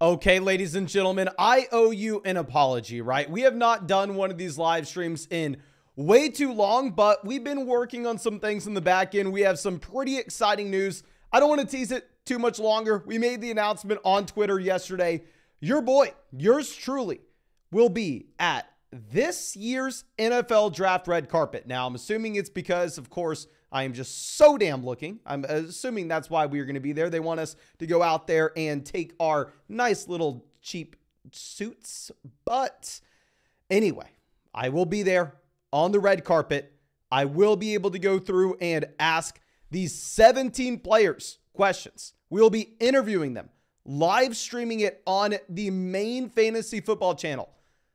Okay, ladies and gentlemen, I owe you an apology, right? We have not done one of these live streams in way too long, but we've been working on some things in the back end. We have some pretty exciting news. I don't want to tease it too much longer. We made the announcement on Twitter yesterday. Your boy, yours truly, will be at this year's NFL draft red carpet. Now, I'm assuming it's because, of course, I am just so damn looking. I'm assuming that's why we're going to be there. They want us to go out there and take our nice little cheap suits. But anyway, I will be there on the red carpet. I will be able to go through and ask these 17 players questions. We'll be interviewing them, live streaming it on the main fantasy football channel.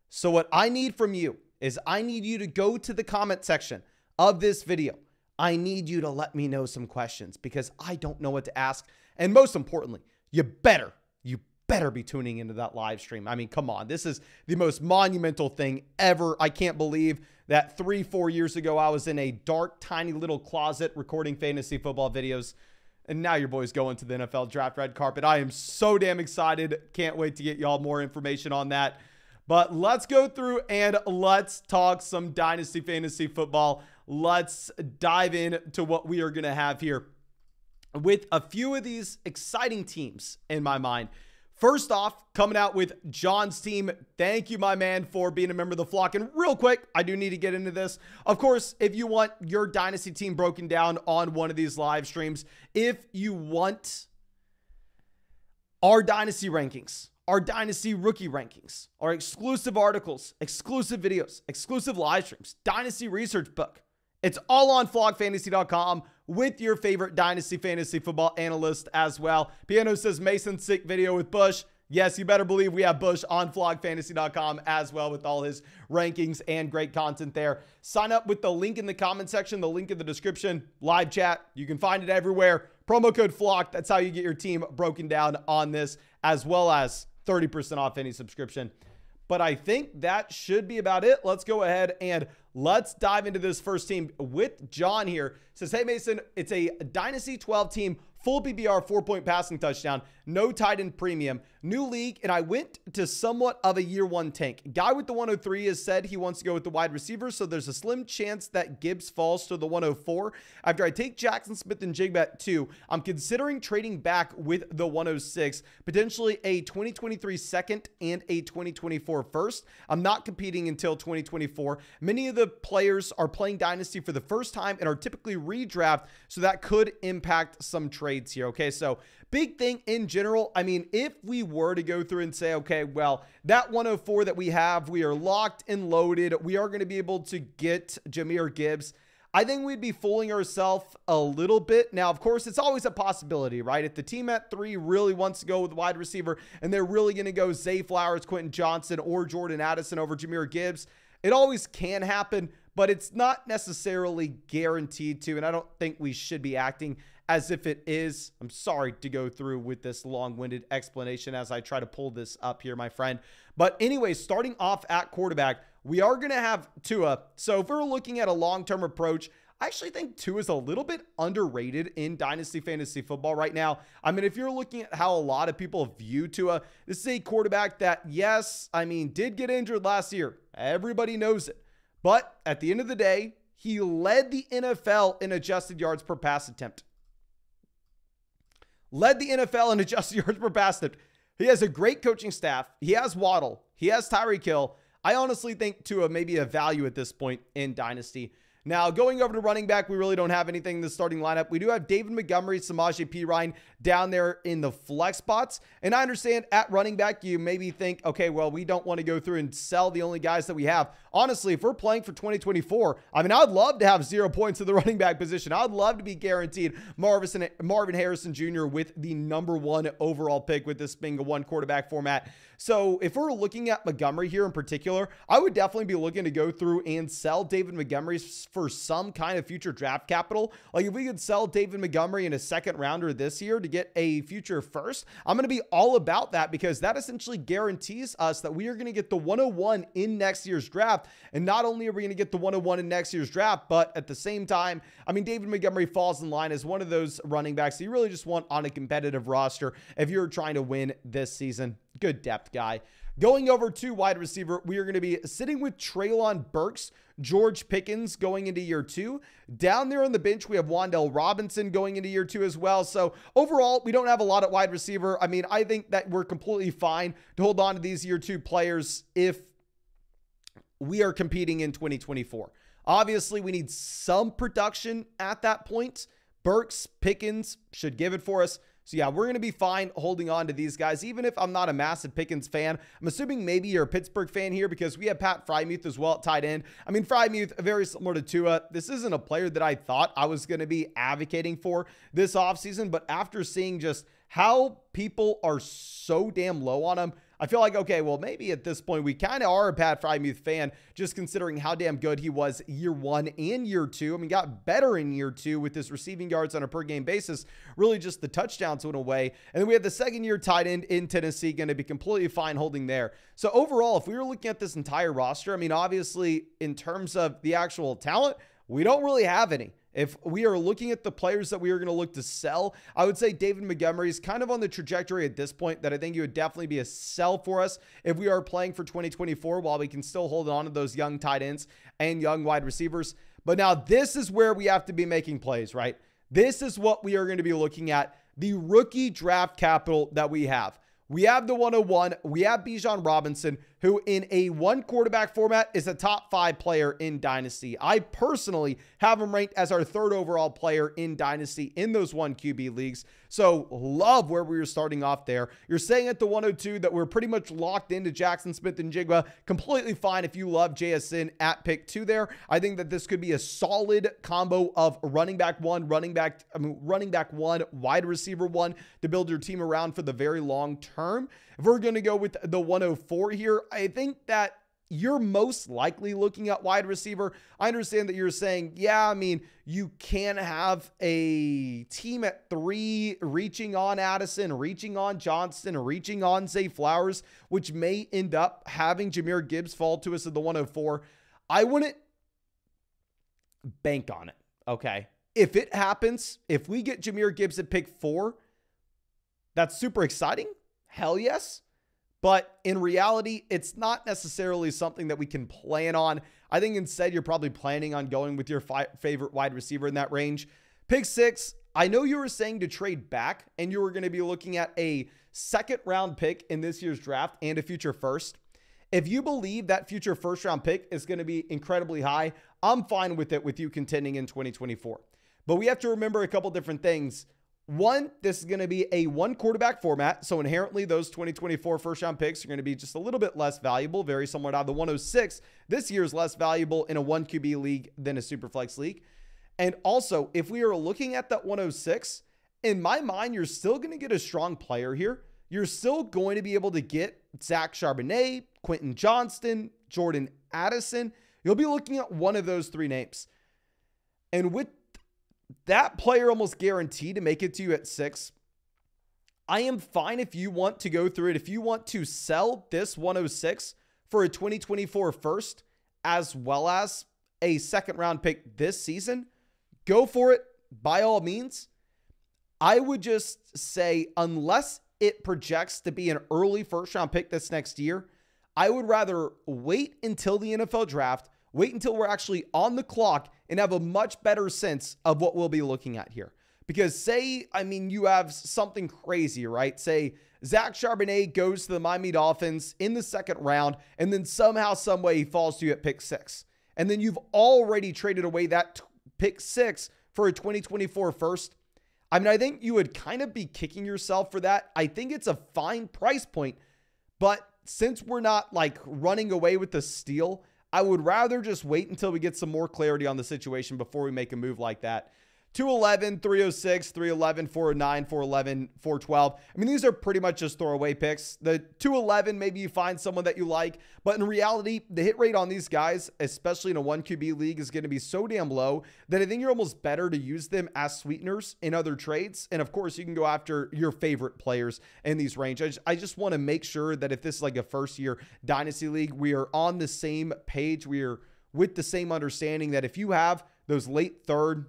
So what I need from you is I need you to go to the comment section of this video. I need you to let me know some questions because I don't know what to ask. And most importantly, you better be tuning into that live stream. I mean, come on. This is the most monumental thing ever. I can't believe that 3-4 years ago, I was in a dark, tiny little closet recording fantasy football videos. And now your boy's going to the NFL draft red carpet. I am so damn excited. Can't wait to get y'all more information on that. But let's go through and let's talk some Dynasty Fantasy Football. Let's dive into what we are going to have here with a few of these exciting teams in my mind. First off, coming out with John's team. Thank you, my man, for being a member of the flock. And real quick, I do need to get into this. Of course, if you want your Dynasty team broken down on one of these live streams, if you want our Dynasty rankings, our Dynasty rookie rankings, our exclusive articles, exclusive videos, exclusive live streams, Dynasty research book. It's all on flogfantasy.com with your favorite Dynasty Fantasy Football analyst as well. Piano says, Mason, sick video with Bush. Yes, you better believe we have Bush on flogfantasy.com as well with all his rankings and great content there. Sign up with the link in the comment section, the link in the description, live chat. You can find it everywhere. Promo code FLOCK. That's how you get your team broken down on this, as well as 30% off any subscription. But I think that should be about it. Let's go ahead and let's dive into this first team with John here. Says, hey, Mason, it's a Dynasty 12 team, full PPR, 4-point passing touchdown, no tight end premium, new league, and I went to somewhat of a year one tank. Guy with the 103 has said he wants to go with the wide receiver, so there's a slim chance that Gibbs falls to the 104. After I take Jackson Smith and Jigba at 2, I'm considering trading back with the 106, potentially a 2023 second and a 2024 first. I'm not competing until 2024. Many of the players are playing Dynasty for the first time and are typically redraft, so that could impact some trades here. Okay, so big thing in general. I mean, if we were to go through and say, okay, well, that 104 that we have, we are locked and loaded. We are going to be able to get Jahmyr Gibbs. I think we'd be fooling ourselves a little bit. Now, of course, it's always a possibility, right? If the team at 3 really wants to go with wide receiver and they're really going to go Zay Flowers, Quentin Johnson, or Jordan Addison over Jahmyr Gibbs, it always can happen, but it's not necessarily guaranteed to, and I don't think we should be acting as if it is. I'm sorry to go through with this long-winded explanation as I try to pull this up here, my friend. But anyway, starting off at quarterback, we are going to have Tua. So if we're looking at a long-term approach, I actually think Tua is a little bit underrated in Dynasty Fantasy Football right now. I mean, if you're looking at how a lot of people view Tua, this is a quarterback that, yes, I mean, did get injured last year. Everybody knows it. But at the end of the day, he led the NFL in adjusted yards per pass attempt. Led the NFL in adjusted yards per pass attempt. He has a great coaching staff. He has Waddle. He has Tyreek Hill. I honestly think Tua may be a value at this point in Dynasty. Now, going over to running back, we really don't have anything in the starting lineup. We do have David Montgomery, Samaje Perine down there in the flex spots. And I understand at running back, you maybe think, okay, well, we don't want to go through and sell the only guys that we have. Honestly, if we're playing for 2024, I mean, I'd love to have 0 points in the running back position. I'd love to be guaranteed Marvin Harrison Jr. with the #1 overall pick with this being a 1 quarterback format. So if we're looking at Montgomery here in particular, I would definitely be looking to go through and sell David Montgomery for some kind of future draft capital. Like if we could sell David Montgomery in a second rounder this year to get a future first, I'm going to be all about that because that essentially guarantees us that we are going to get the 101 in next year's draft. And not only are we going to get the 101 in next year's draft, but at the same time, I mean, David Montgomery falls in line as one of those running backs that you really just want on a competitive roster if you're trying to win this season. good depth guy. Going over to wide receiver, we are going to be sitting with Treylon Burks, George Pickens going into year 2. Down there on the bench, we have Wan'Dale Robinson going into year 2 as well. So overall, we don't have a lot at wide receiver. I mean, I think that we're completely fine to hold on to these year 2 players if we are competing in 2024. Obviously, we need some production at that point. Burks, Pickens should give it for us. So yeah, we're going to be fine holding on to these guys, even if I'm not a massive Pickens fan. I'm assuming maybe you're a Pittsburgh fan here because we have Pat Freiermuth as well at tight end. I mean, Freiermuth, very similar to Tua. This isn't a player that I thought I was going to be advocating for this offseason, but after seeing just how people are so damn low on him, I feel like, okay, well, maybe at this point we kind of are a Pat Freiermuth fan, just considering how damn good he was year 1 and year 2. I mean, got better in year 2 with his receiving yards on a per game basis. Really just the touchdowns went away. And then we have the second year tight end in Tennessee, going to be completely fine holding there. So overall, if we were looking at this entire roster, I mean, obviously in terms of the actual talent, we don't really have any. If we are looking at the players that we are going to look to sell, I would say David Montgomery is kind of on the trajectory at this point that I think he would definitely be a sell for us if we are playing for 2024 while we can still hold on to those young tight ends and young wide receivers. But now this is where we have to be making plays, right? This is what we are going to be looking at, the rookie draft capital that we have. We have the 101. We have Bijan Robinson, who in a 1 quarterback format is a top 5 player in Dynasty. I personally have him ranked as our 3rd overall player in Dynasty in those 1 QB leagues. So love where we were starting off there. You're saying at the 102 that we're pretty much locked into Jackson Smith and Jigba. Completely fine if you love JSN at pick 2 there. I think that this could be a solid combo of running back 1, running back 1, wide receiver 1 to build your team around for the very long term. If we're going to go with the 104 here, I think that you're most likely looking at wide receiver. I understand that you're saying, yeah, I mean, you can have a team at 3 reaching on Addison, reaching on Johnston, reaching on Zay Flowers, which may end up having Jahmyr Gibbs fall to us at the 104. I wouldn't bank on it, okay? If it happens, if we get Jahmyr Gibbs at pick 4, that's super exciting. Hell yes. But in reality, it's not necessarily something that we can plan on. I think instead you're probably planning on going with your favorite wide receiver in that range. Pick 6, I know you were saying to trade back and you were going to be looking at a 2nd round pick in this year's draft and a future first. If you believe that future 1st round pick is going to be incredibly high, I'm fine with it with you contending in 2024. But we have to remember a couple different things. 1, this is going to be a 1 quarterback format. So inherently those 2024 first round picks are going to be just a little bit less valuable, very similar to how the 106 this year is less valuable in a 1 QB league than a super flex league. And also, if we are looking at that 106, in my mind, you're still going to get a strong player here. You're still going to be able to get Zach Charbonnet, Quentin Johnston, Jordan Addison. You'll be looking at one of those 3 names. And with that player almost guaranteed to make it to you at 6, I am fine if you want to go through it. If you want to sell this 106 for a 2024 first, as well as a 2nd round pick this season, go for it by all means. I would just say, unless it projects to be an early 1st round pick this next year, I would rather wait until the NFL draft, wait until we're actually on the clock and have a much better sense of what we'll be looking at here. Because say, I mean, you have something crazy, right? Say Zach Charbonnet goes to the Miami Dolphins in the 2nd round, and then somehow, some way he falls to you at pick 6. And then you've already traded away that pick 6 for a 2024 first. I mean, I think you would kind of be kicking yourself for that. I think it's a fine price point, but since we're not like running away with the steal, I would rather just wait until we get some more clarity on the situation before we make a move like that. 211, 306, 311, 409, 411, 412. I mean, these are pretty much just throwaway picks. The 211, maybe you find someone that you like, but in reality, the hit rate on these guys, especially in a 1 QB league, is going to be so damn low that I think you're almost better to use them as sweeteners in other trades. And of course, you can go after your favorite players in these ranges. I just want to make sure that if this is like a 1st year Dynasty league, we are on the same page. We are with the same understanding that if you have those late 3rd,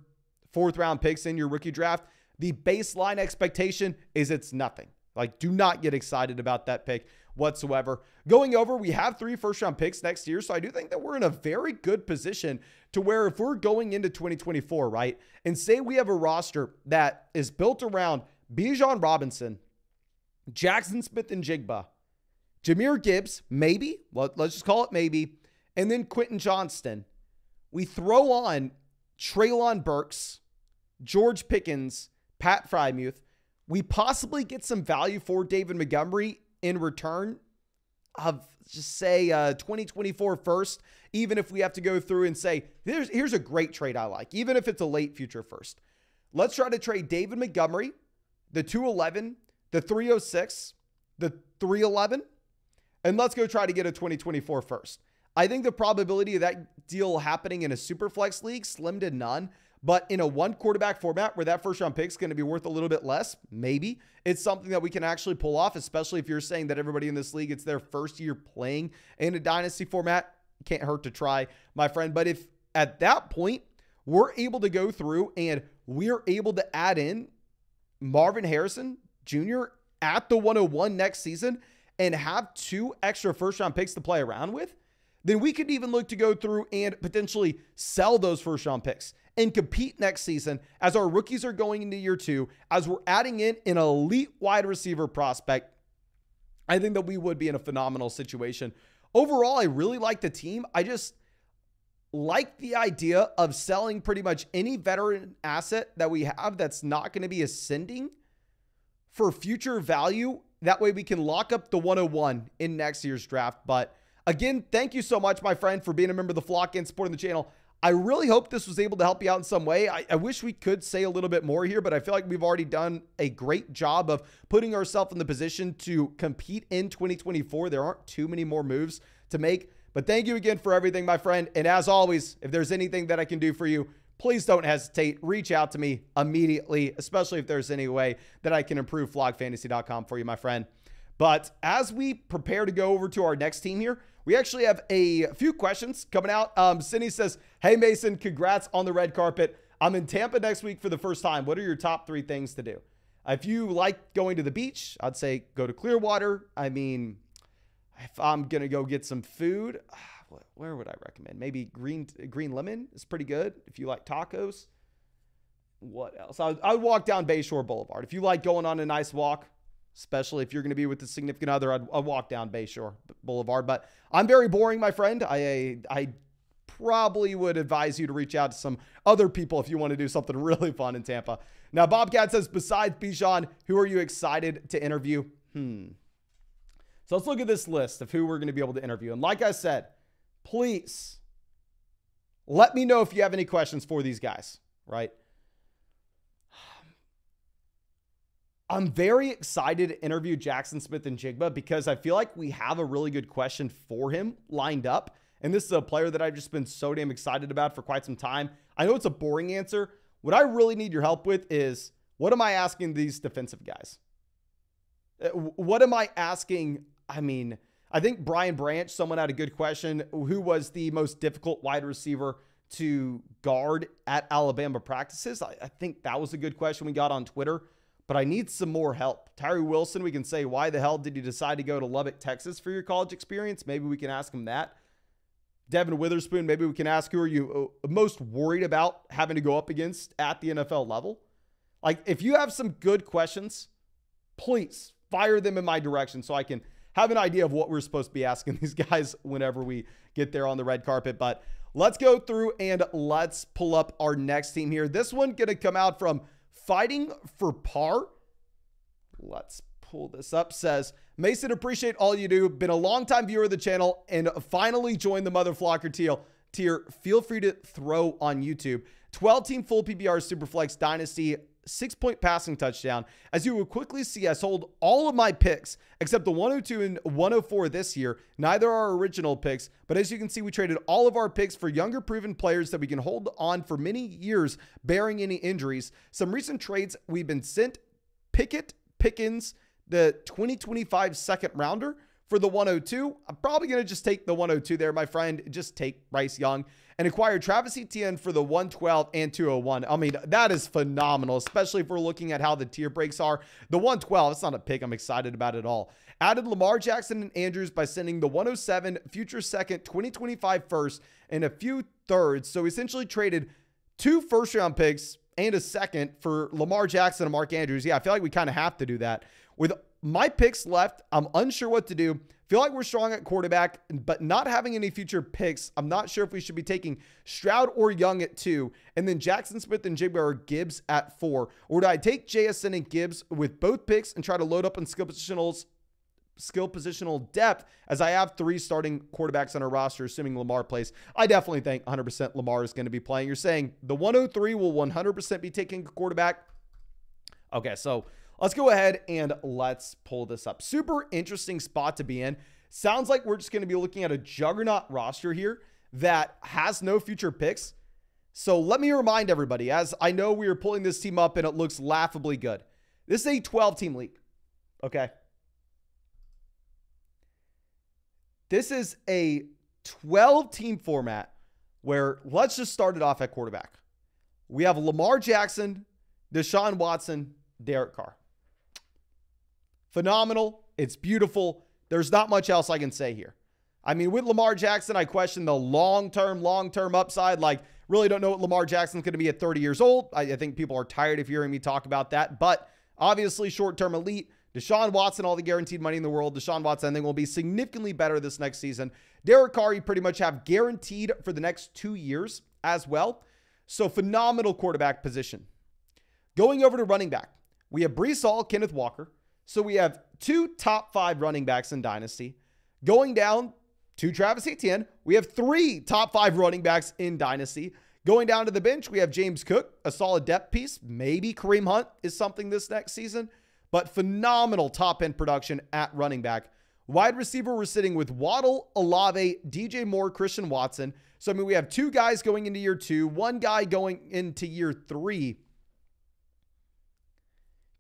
4th round picks in your rookie draft, the baseline expectation is it's nothing. Like, do not get excited about that pick whatsoever. Going over, we have 3 first-round picks next year, so I do think that we're in a very good position to where if we're going into 2024, right, and say we have a roster that is built around Bijan Robinson, Jackson Smith-Njigba, Jahmyr Gibbs, maybe, let's just call it maybe, and then Quentin Johnston. We throw on Treylon Burks, George Pickens, Pat Frymuth. We possibly get some value for David Montgomery in return of, just say, 2024 first, even if we have to go through and say, here's a great trade I like, even if it's a late future first. Let's try to trade David Montgomery, the 211, the 306, the 311, and let's go try to get a 2024 first. I think the probability of that deal happening in a super flex league, slim to none. But in a 1 quarterback format where that first round pick is going to be worth a little bit less, maybe it's something that we can actually pull off, especially if you're saying that everybody in this league, it's their first year playing in a dynasty format. Can't hurt to try, my friend. But if at that point we're able to go through and we're able to add in Marvin Harrison Jr. at the 101 next season and have 2 extra first round picks to play around with, then we could even look to go through and potentially sell those first round picks and compete next season as our rookies are going into year 2, as we're adding in an elite wide receiver prospect. I think that we would be in a phenomenal situation. Overall, I really like the team. I just like the idea of selling pretty much any veteran asset that we have that's not going to be ascending for future value. That way we can lock up the 101 in next year's draft. But again, thank you so much, my friend, for being a member of the flock and supporting the channel. I really hope this was able to help you out in some way. I wish we could say a little bit more here, but I feel like we've already done a great job of putting ourselves in the position to compete in 2024. There aren't too many more moves to make, but thank you again for everything, my friend. And as always, if there's anything that I can do for you, please don't hesitate. Reach out to me immediately, especially if there's any way that I can improve flockfantasy.com for you, my friend. But as we prepare to go over to our next team here, we actually have a few questions coming out. Cindy says, hey, Mason, congrats on the red carpet. I'm in Tampa next week for the first time. What are your top 3 things to do? If you like going to the beach, I'd say go to Clearwater. I mean, if I'm going to go get some food, where would I recommend? Maybe Green Lemon is pretty good if you like tacos. What else? I would walk down Bayshore Boulevard. If you like going on a nice walk, especially if you're going to be with a significant other, I'd walk down Bayshore Boulevard. But I'm very boring, my friend. I probably would advise you to reach out to some other people if you want to do something really fun in Tampa. Now, Bobcat says, besides Bijan, who are you excited to interview? So let's look at this list of who we're going to be able to interview. And like I said, please let me know if you have any questions for these guys, right? I'm very excited to interview Jackson Smith-Njigba because I feel like we have a really good question for him lined up. And this is a player that I've just been so damn excited about for quite some time. I know it's a boring answer. What I really need your help with is, what am I asking these defensive guys? What am I asking? I mean, I think Brian Branch, someone had a good question. Who was the most difficult wide receiver to guard at Alabama practices? I think that was a good question we got on Twitter. But I need some more help. Tyree Wilson, we can say, why the hell did you decide to go to Lubbock, Texas for your college experience? Maybe we can ask him that. Devin Witherspoon, maybe we can ask, who are you most worried about having to go up against at the NFL level? Like, if you have some good questions, please fire them in my direction so I can have an idea of what we're supposed to be asking these guys whenever we get there on the red carpet. But let's go through and let's pull up our next team here. This one going to come out from Fighting for Par. Let's pull this up. Says, Mason, appreciate all you do. Been a long-time viewer of the channel and finally joined the Mother Flocker tier. Feel free to throw on YouTube. 12-team full PPR Superflex Dynasty, 6-point passing touchdown. As you will quickly see, I sold all of my picks except the 102 and 104 this year. Neither are original picks, but as you can see, we traded all of our picks for younger proven players that we can hold on for many years, bearing any injuries. Some recent trades we've been sent: Pickens, the 2025 second rounder For the 102, I'm probably going to just take the 102 there, my friend. Just take Bryce Young and acquire Travis Etienne for the 112 and 201. I mean, that is phenomenal, especially if we're looking at how the tier breaks are. The 112, it's not a pick I'm excited about at all. Added Lamar Jackson and Andrews by sending the 107 future second, 2025 first, and a few thirds. So essentially traded 2 first-round picks and a second for Lamar Jackson and Mark Andrews. Yeah, I feel like we kind of have to do that. With my picks left, I'm unsure what to do. Feel like we're strong at quarterback, but not having any future picks. I'm not sure if we should be taking Stroud or Young at 2, and then Jackson Smith and Jigba or Gibbs at 4. Or do I take JSN and Gibbs with both picks and try to load up on skill positional depth, as I have 3 starting quarterbacks on our roster, assuming Lamar plays? I definitely think 100% Lamar is going to be playing. You're saying the 103 will 100% be taking a quarterback. Okay, so let's go ahead and let's pull this up. Super interesting spot to be in. Sounds like we're just going to be looking at a juggernaut roster here that has no future picks. So let me remind everybody, as I know we are pulling this team up and it looks laughably good. This is a 12-team league, okay? This is a 12-team format where, let's just start it off at quarterback. We have Lamar Jackson, Deshaun Watson, Derek Carr. Phenomenal. It's beautiful. There's not much else I can say here. I mean, with Lamar Jackson, I question the long-term upside. Like, really don't know what Lamar Jackson's going to be at 30 years old. I think people are tired of hearing me talk about that. But obviously, short-term elite. Deshaun Watson, all the guaranteed money in the world. Deshaun Watson, I think, will be significantly better this next season. Derek Carr, you pretty much have guaranteed for the next 2 years as well. So, phenomenal quarterback position. Going over to running back, we have Breece Hall, Kenneth Walker. So, we have 2 top 5 running backs in Dynasty. Going down to Travis Etienne, we have 3 top 5 running backs in Dynasty. Going down to the bench, we have James Cook, a solid depth piece. Maybe Kareem Hunt is something this next season. But phenomenal top-end production at running back. Wide receiver, we're sitting with Waddle, Olave, DJ Moore, Christian Watson. So, I mean, we have 2 guys going into year 2, 1 guy going into year 3.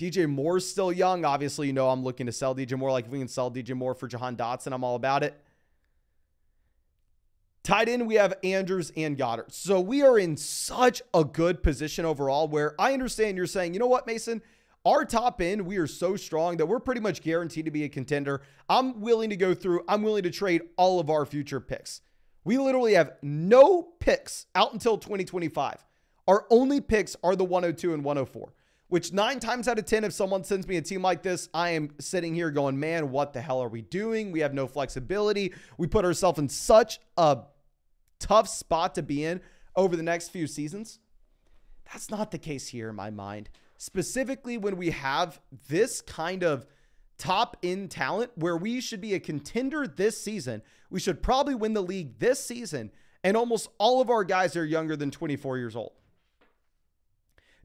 DJ Moore's still young. Obviously, you know I'm looking to sell DJ Moore. Like, if we can sell DJ Moore for Jahan Dotson, I'm all about it. Tight end, we have Andrews and Goddard. So, we are in such a good position overall, where I understand you're saying, you know what, Mason? Our top end, we are so strong that we're pretty much guaranteed to be a contender. I'm willing to go through. I'm willing to trade all of our future picks. We literally have no picks out until 2025. Our only picks are the 102 and 104, which 9 times out of 10, if someone sends me a team like this, I am sitting here going, man, what the hell are we doing? We have no flexibility. We put ourselves in such a tough spot to be in over the next few seasons. That's not the case here in my mind. Specifically when we have this kind of top-end talent where we should be a contender this season. We should probably win the league this season, and almost all of our guys are younger than 24 years old.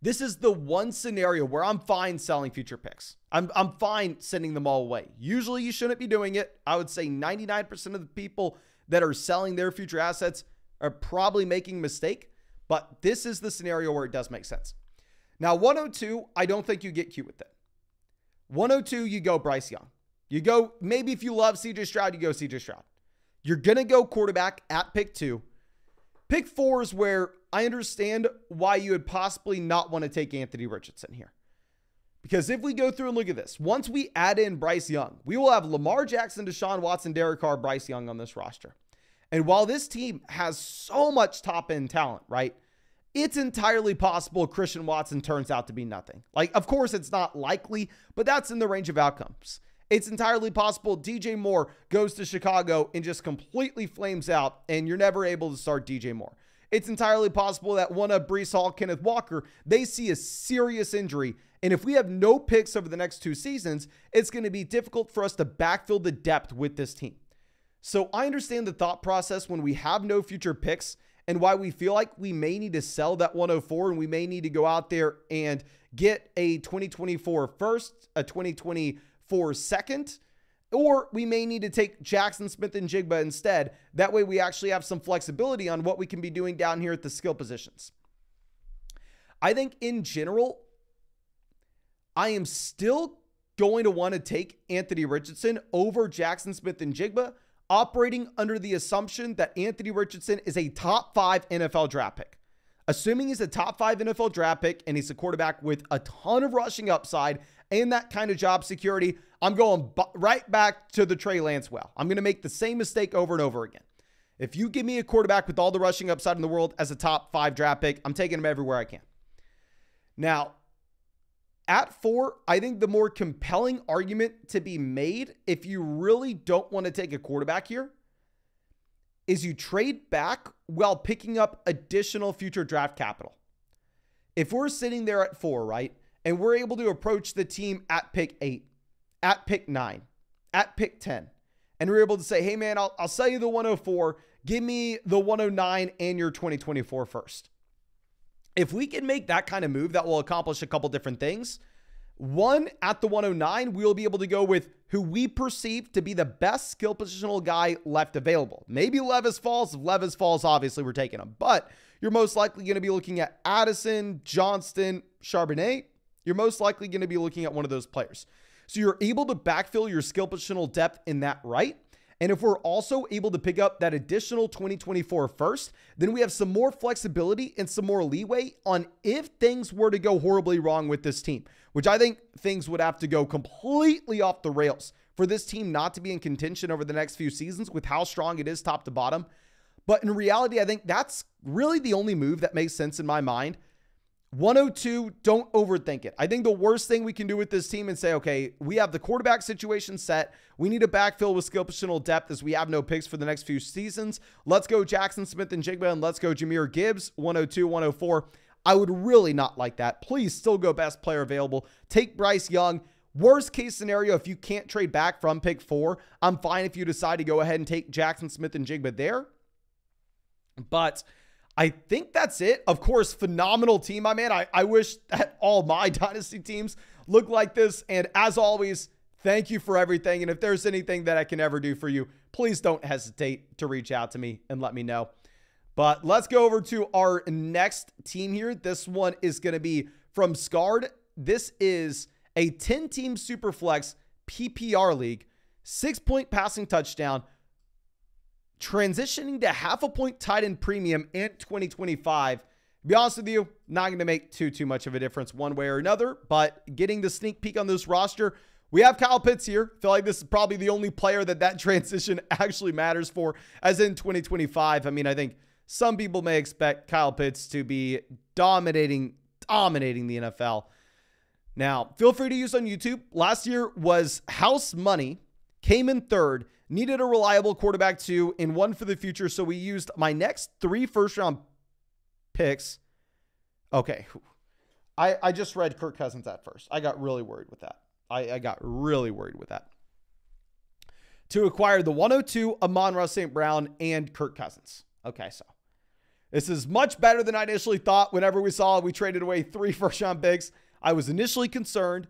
This is the one scenario where I'm fine selling future picks. I'm fine sending them all away. Usually you shouldn't be doing it. I would say 99% of the people that are selling their future assets are probably making a mistake, but this is the scenario where it does make sense. Now, 102, I don't think you get cute with it. 102, you go Bryce Young. You go, maybe if you love CJ Stroud, you go CJ Stroud. You're going to go quarterback at pick 2. Pick 4 is where I understand why you would possibly not want to take Anthony Richardson here. Because if we go through and look at this, once we add in Bryce Young, we will have Lamar Jackson, Deshaun Watson, Derek Carr, Bryce Young on this roster. And while this team has so much top-end talent, right, it's entirely possible Christian Watson turns out to be nothing. Like, of course, it's not likely, but that's in the range of outcomes. It's entirely possible DJ Moore goes to Chicago and just completely flames out, and you're never able to start DJ Moore. It's entirely possible that one of Breece Hall, Kenneth Walker, they see a serious injury, and if we have no picks over the next 2 seasons, it's going to be difficult for us to backfill the depth with this team. So I understand the thought process when we have no future picks and why we feel like we may need to sell that 104 and we may need to go out there and get a 2024 first, a 2024 second, or we may need to take Jackson Smith and Jigba instead. That way we actually have some flexibility on what we can be doing down here at the skill positions. I think in general, I am still going to want to take Anthony Richardson over Jackson Smith-Njigba, operating under the assumption that Anthony Richardson is a top 5 NFL draft pick. Assuming he's a top 5 NFL draft pick and he's a quarterback with a ton of rushing upside and that kind of job security, I'm going right back to the Trey Lance well. I'm going to make the same mistake over and over again. If you give me a quarterback with all the rushing upside in the world as a top 5 draft pick, I'm taking him everywhere I can. Now, at 4, I think the more compelling argument to be made, if you really don't want to take a quarterback here, is you trade back while picking up additional future draft capital. If we're sitting there at 4, right, and we're able to approach the team at pick 8, at pick 9, at pick 10, and we're able to say, hey man, I'll sell you the 104, give me the 109 and your 2024 first. If we can make that kind of move, that will accomplish a couple different things. One, at the 109, we'll be able to go with who we perceive to be the best skill positional guy left available. Maybe Levis falls. If Levis falls, obviously we're taking him. But you're most likely going to be looking at Addison, Johnston, Charbonnet. You're most likely going to be looking at one of those players. So you're able to backfill your skill positional depth in that right. And if we're also able to pick up that additional 2024 first, then we have some more flexibility and some more leeway on if things were to go horribly wrong with this team, which I think things would have to go completely off the rails for this team not to be in contention over the next few seasons with how strong it is top to bottom. But in reality, I think that's really the only move that makes sense in my mind. 102, don't overthink it. I think the worst thing we can do with this team and say, okay, we have the quarterback situation set. We need to backfill with skill positional depth as we have no picks for the next few seasons. Let's go Jackson Smith-Njigba and let's go Jahmyr Gibbs, 102, 104. I would really not like that. Please still go best player available. Take Bryce Young. Worst case scenario, if you can't trade back from pick 4, I'm fine if you decide to go ahead and take Jackson Smith-Njigba there. But I think that's it. Of course, phenomenal team, my man. I wish that all my Dynasty teams look like this. And as always, thank you for everything. And if there's anything that I can ever do for you, please don't hesitate to reach out to me and let me know. But let's go over to our next team here. This one is going to be from Scarred. This is a 10-team Superflex PPR league, 6-point passing touchdown, transitioning to half a point tight end premium in 2025. To be honest with you, not going to make too much of a difference one way or another, but getting the sneak peek on this roster, we have Kyle Pitts here. Feel like this is probably the only player that transition actually matters for, as in 2025. I mean, I think some people may expect Kyle Pitts to be dominating the NFL. Now, feel free to use on YouTube. Last year was house money, came in 3rd, needed a reliable quarterback too, and one for the future. So we used my next 3 first-round picks. Okay. I just read Kirk Cousins at first. I got really worried with that. I got really worried with that. To acquire the 102, Amon-Ra St. Brown, and Kirk Cousins. Okay, so this is much better than I initially thought. Whenever we traded away 3 first-round picks, I was initially concerned.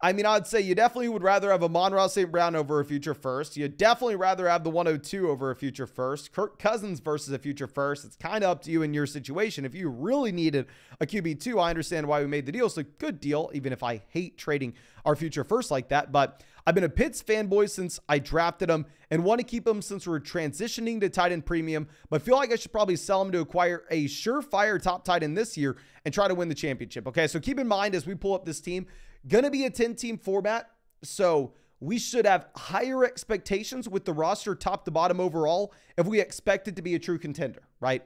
I mean, I'd say you definitely would rather have Amon-Ra St. Brown over a future first. You'd definitely rather have the 102 over a future first. Kirk Cousins versus a future first. It's kind of up to you in your situation. If you really needed a QB2, I understand why we made the deal. It's a good deal, even if I hate trading our future first like that. But I've been a Pitts fanboy since I drafted him and want to keep him since we're transitioning to tight end premium, but feel like I should probably sell him to acquire a surefire top tight end this year and try to win the championship. Okay, so keep in mind as we pull up this team, going to be a 10-team format, so we should have higher expectations with the roster top to bottom overall if we expect it to be a true contender, right?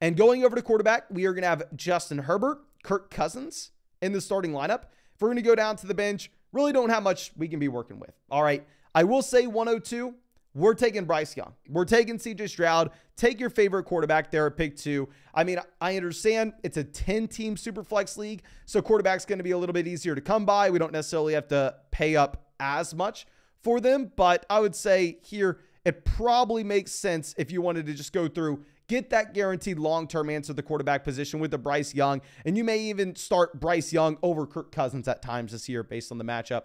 And going over to quarterback, we are going to have Justin Herbert, Kirk Cousins in the starting lineup. If we're going to go down to the bench, really don't have much we can be working with. All right, I will say 102, we're taking Bryce Young. We're taking CJ Stroud. Take your favorite quarterback there at pick 2. I mean, I understand it's a 10-team Superflex league, so quarterback's going to be a little bit easier to come by. We don't necessarily have to pay up as much for them, but I would say here it probably makes sense if you wanted to just go through, get that guaranteed long-term answer at the quarterback position with the Bryce Young, and you may even start Bryce Young over Kirk Cousins at times this year based on the matchup.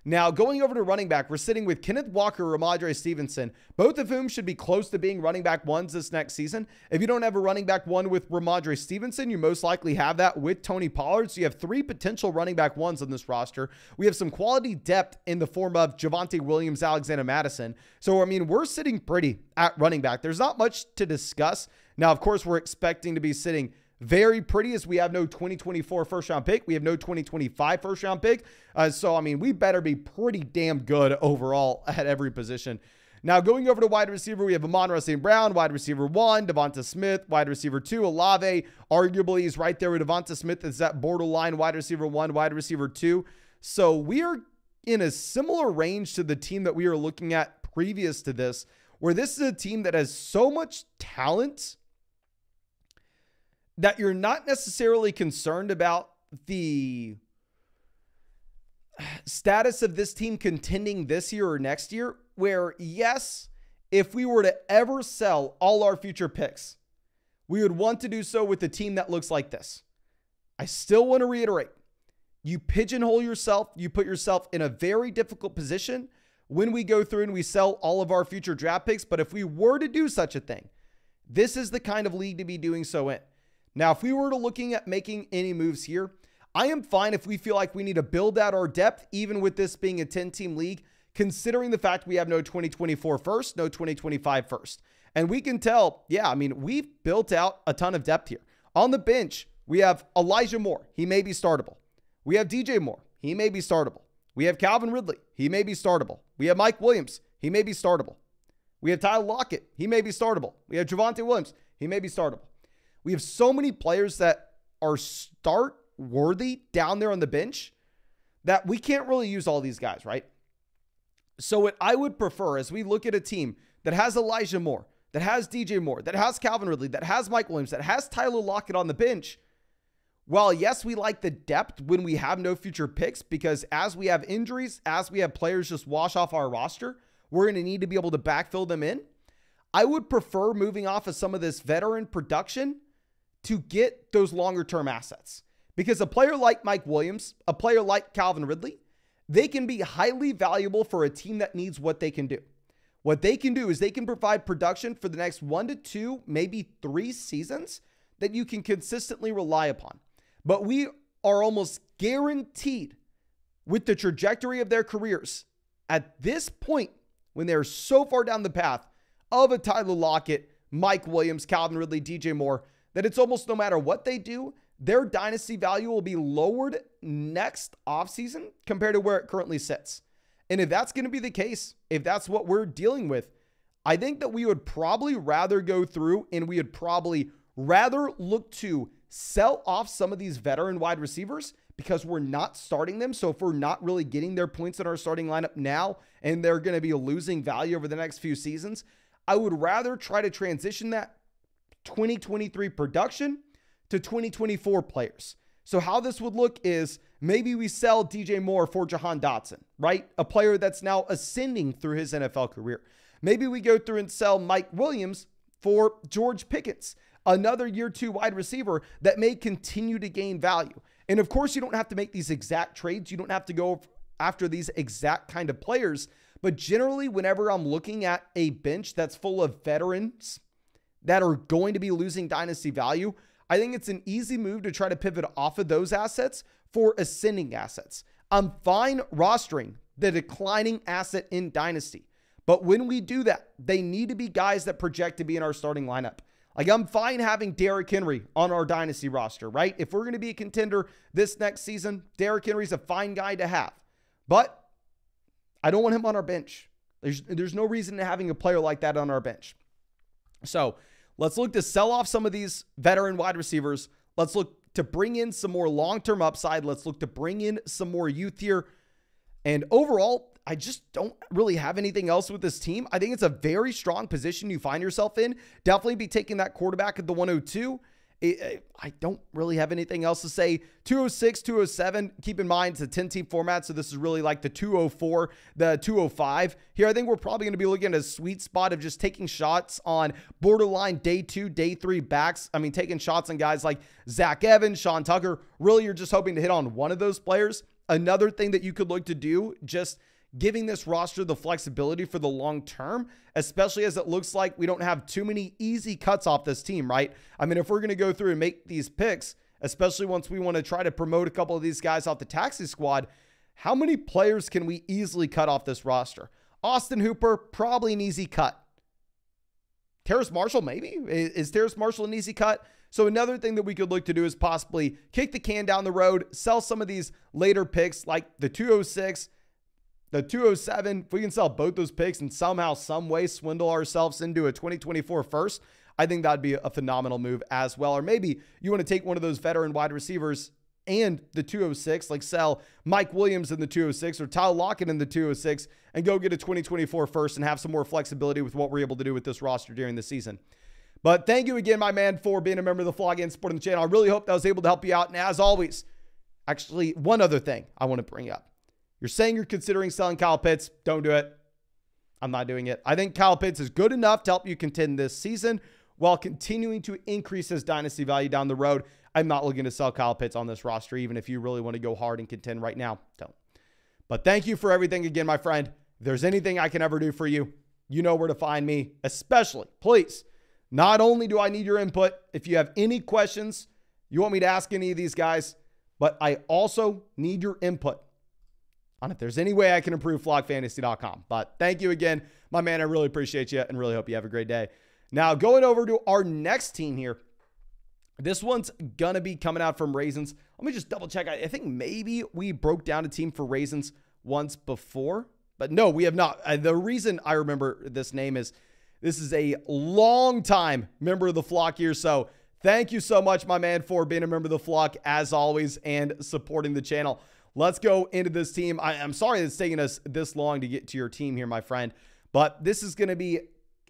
Now, going over to running back, we're sitting with Kenneth Walker, Ramondre Stevenson, both of whom should be close to being running back ones this next season. If you don't have a running back one with Ramondre Stevenson, you most likely have that with Tony Pollard. So you have 3 potential running back ones on this roster. We have some quality depth in the form of Javonte Williams, Alexander Madison. So, I mean, we're sitting pretty at running back. There's not much to discuss. Now, of course, we're expecting to be sitting very pretty as we have no 2024 first round pick. We have no 2025 first round pick. So, I mean, we better be pretty damn good overall at every position. Now, going over to wide receiver, we have Amon-Ra St. Brown, wide receiver 1, Devonta Smith, wide receiver 2, Olave. Arguably, he's right there with Devonta Smith. Is that borderline wide receiver 1, wide receiver 2. So we are in a similar range to the team that we were looking at previous to this, where this is a team that has so much talent that you're not necessarily concerned about the status of this team contending this year or next year, where yes, if we were to ever sell all our future picks, we would want to do so with a team that looks like this. I still want to reiterate, you pigeonhole yourself, you put yourself in a very difficult position when we go through and we sell all of our future draft picks. But if we were to do such a thing, this is the kind of league to be doing so in. Now, if we were to looking at making any moves here, I am fine if we feel like we need to build out our depth, even with this being a 10-team league, considering the fact we have no 2024 first, no 2025 first. And we can tell, yeah, I mean, we've built out a ton of depth here. On the bench, we have Elijah Moore. He may be startable. We have DJ Moore. He may be startable. We have Calvin Ridley. He may be startable. We have Mike Williams. He may be startable. We have Tyler Lockett. He may be startable. We have Javonte Williams. He may be startable. We have so many players that are start worthy down there on the bench that we can't really use all these guys, right? So what I would prefer as we look at a team that has Elijah Moore, that has DJ Moore, that has Calvin Ridley, that has Mike Williams, that has Tyler Lockett on the bench, while yes, we like the depth when we have no future picks, because as we have injuries, as we have players just wash off our roster, we're going to need to be able to backfill them in. I would prefer moving off of some of this veteran production to get those longer term assets, because a player like Mike Williams, a player like Calvin Ridley, they can be highly valuable for a team that needs what they can do. What they can do is they can provide production for the next 1 to 2, maybe 3 seasons that you can consistently rely upon. But we are almost guaranteed with the trajectory of their careers at this point, when they're so far down the path of a Tyler Lockett, Mike Williams, Calvin Ridley, DJ Moore, that it's almost no matter what they do, their dynasty value will be lowered next offseason compared to where it currently sits. And if that's going to be the case, if that's what we're dealing with, I think that we would probably rather go through and we would probably rather look to sell off some of these veteran wide receivers because we're not starting them. So if we're not really getting their points in our starting lineup now and they're going to be losing value over the next few seasons, I would rather try to transition that 2023 production to 2024 players. So how this would look is maybe we sell DJ Moore for Jahan Dotson, right? A player that's now ascending through his NFL career. Maybe we go through and sell Mike Williams for George Pickens, another year 2 wide receiver that may continue to gain value. And of course, you don't have to make these exact trades. You don't have to go after these exact kind of players. But generally, whenever I'm looking at a bench that's full of veterans that are going to be losing dynasty value, I think it's an easy move to try to pivot off of those assets for ascending assets. I'm fine rostering the declining asset in dynasty, but when we do that, they need to be guys that project to be in our starting lineup. Like, I'm fine having Derrick Henry on our dynasty roster, right? If we're going to be a contender this next season, Derrick Henry's a fine guy to have, but I don't want him on our bench. There's no reason to having a player like that on our bench. So let's look to sell off some of these veteran wide receivers. Let's look to bring in some more long-term upside. Let's look to bring in some more youth here. And overall, I just don't really have anything else with this team. I think it's a very strong position you find yourself in. Definitely be taking that quarterback at the 102. I don't really have anything else to say. 206, 207, keep in mind it's a 10-team format, so this is really like the 204, the 205. Here, I think we're probably going to be looking at a sweet spot of just taking shots on borderline day 2, day 3 backs. I mean, taking shots on guys like Zach Evans, Sean Tucker. Really, you're just hoping to hit on one of those players. another thing that you could look to do, just giving this roster the flexibility for the long term, especially as it looks like we don't have too many easy cuts off this team, right? I mean, if we're going to go through and make these picks, especially once we want to try to promote a couple of these guys off the taxi squad, how many players can we easily cut off this roster? Austin Hooper, probably an easy cut. Terrace Marshall, maybe? Is Terrace Marshall an easy cut? So another thing that we could look to do is possibly kick the can down the road, sell some of these later picks like the 206, the 207. If we can sell both those picks and somehow, some way swindle ourselves into a 2024 first, I think that'd be a phenomenal move as well. Or maybe you want to take one of those veteran wide receivers and the 206, like sell Mike Williams in the 206 or Tyler Lockett in the 206 and go get a 2024 first and have some more flexibility with what we're able to do with this roster during the season. But thank you again, my man, for being a member of the vlog and supporting the channel. I really hope that I was able to help you out. And as always, actually, one other thing I want to bring up. You're saying you're considering selling Kyle Pitts. Don't do it. I'm not doing it. I think Kyle Pitts is good enough to help you contend this season while continuing to increase his dynasty value down the road. I'm not looking to sell Kyle Pitts on this roster, even if you really want to go hard and contend right now. Don't. But thank you for everything again, my friend. If there's anything I can ever do for you, you know where to find me. Especially, please, not only do I need your input, if you have any questions, you want me to ask any of these guys, but I also need your input on if there's any way I can improve flogfantasy.com. But thank you again, my man. I really appreciate you and really hope you have a great day. Now, going over to our next team here. This one's going to be coming out from Raisins. Let me just double check. I think maybe we broke down a team for Raisins once before, but no, we have not. The reason I remember this name is this is a long time member of the flock here. So thank you so much, my man, for being a member of the flock as always and supporting the channel. Let's go into this team. I'm sorry it's taking us this long to get to your team here, my friend, but this is going to be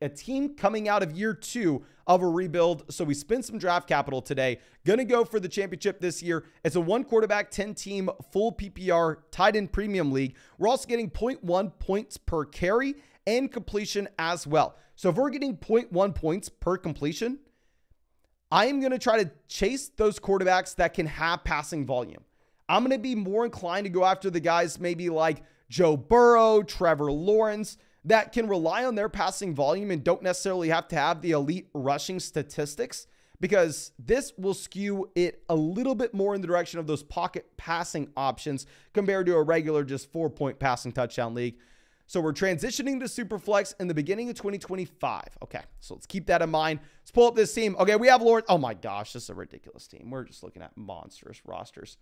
a team coming out of year 2 of a rebuild. So we spent some draft capital today. Going to go for the championship this year. It's a 1 quarterback, 10 team, full PPR tight end premium league. We're also getting 0.1 points per carry and completion as well. So if we're getting 0.1 points per completion, I am going to try to chase those quarterbacks that can have passing volume. I'm going to be more inclined to go after the guys maybe like Joe Burrow, Trevor Lawrence, that can rely on their passing volume and don't necessarily have to have the elite rushing statistics, because this will skew it a little bit more in the direction of those pocket passing options compared to a regular just 4-point passing touchdown league. So we're transitioning to Superflex in the beginning of 2025. Okay, so let's keep that in mind. Let's pull up this team. Okay, we have Lawrence. Oh my gosh, this is a ridiculous team. We're just looking at monstrous rosters.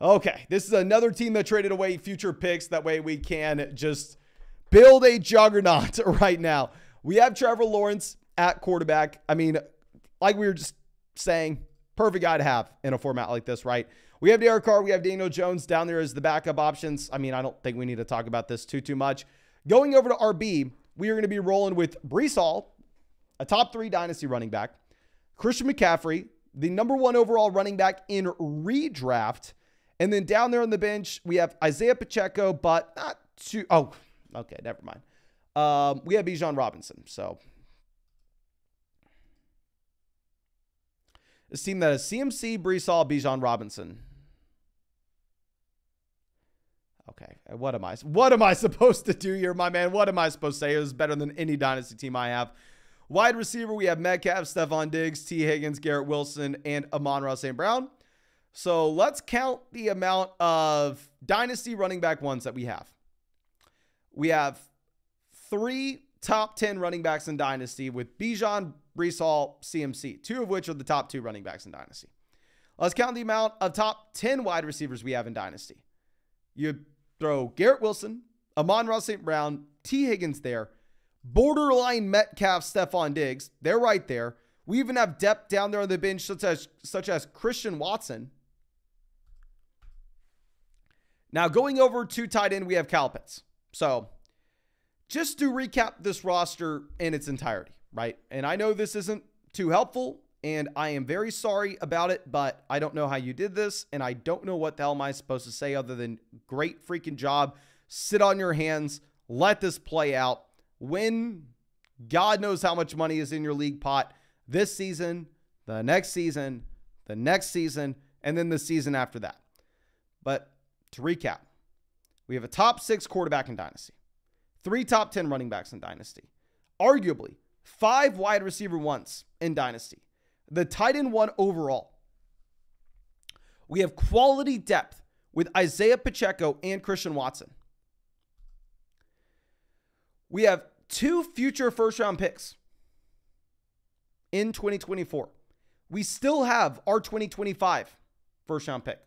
Okay, this is another team that traded away future picks. That way we can just build a juggernaut right now. We have Trevor Lawrence at quarterback. I mean, like we were just saying, perfect guy to have in a format like this, right? We have Derek Carr. We have Daniel Jones down there as the backup options. I mean, I don't think we need to talk about this too much. Going over to RB, we are going to be rolling with Breece Hall, a top 3 dynasty running back, Christian McCaffrey, the #1 overall running back in redraft. And then down there on the bench, we have Isaiah Pacheco, but not too... Oh, okay, never mind. We have Bijan Robinson. So this team that is CMC, Breece Hall, Bijan Robinson. Okay, what am I supposed to do here, my man? What am I supposed to say? It was better than any dynasty team I have. Wide receiver, we have Metcalf, Stephon Diggs, T. Higgins, Garrett Wilson, and Amon-Ra St. Brown. So let's count the amount of dynasty running back ones that we have. We have 3 top 10 running backs in Dynasty with Bijan, Breece Hall, CMC, 2 of which are the top 2 running backs in Dynasty. Let's count the amount of top 10 wide receivers we have in Dynasty. You throw Garrett Wilson, Amon-Ra St. Brown, T. Higgins there, borderline Metcalf, Stephon Diggs. They're right there. We even have depth down there on the bench such as Christian Watson. Now going over to tight end, we have Kyle Pitts. So just to recap this roster in its entirety, right? And I know this isn't too helpful, and I am very sorry about it, but I don't know how you did this, and I don't know what the hell am I supposed to say other than great freaking job. Sit on your hands. Let this play out. Win. God knows how much money is in your league pot this season, the next season, and then the season after that. But To recap, we have a top 6 quarterback in Dynasty, 3 top 10 running backs in Dynasty, arguably 5 wide receiver ones in Dynasty, the tight end 1 overall. We have quality depth with Isaiah Pacheco and Christian Watson. We have 2 future first-round picks in 2024. We still have our 2025 first-round pick.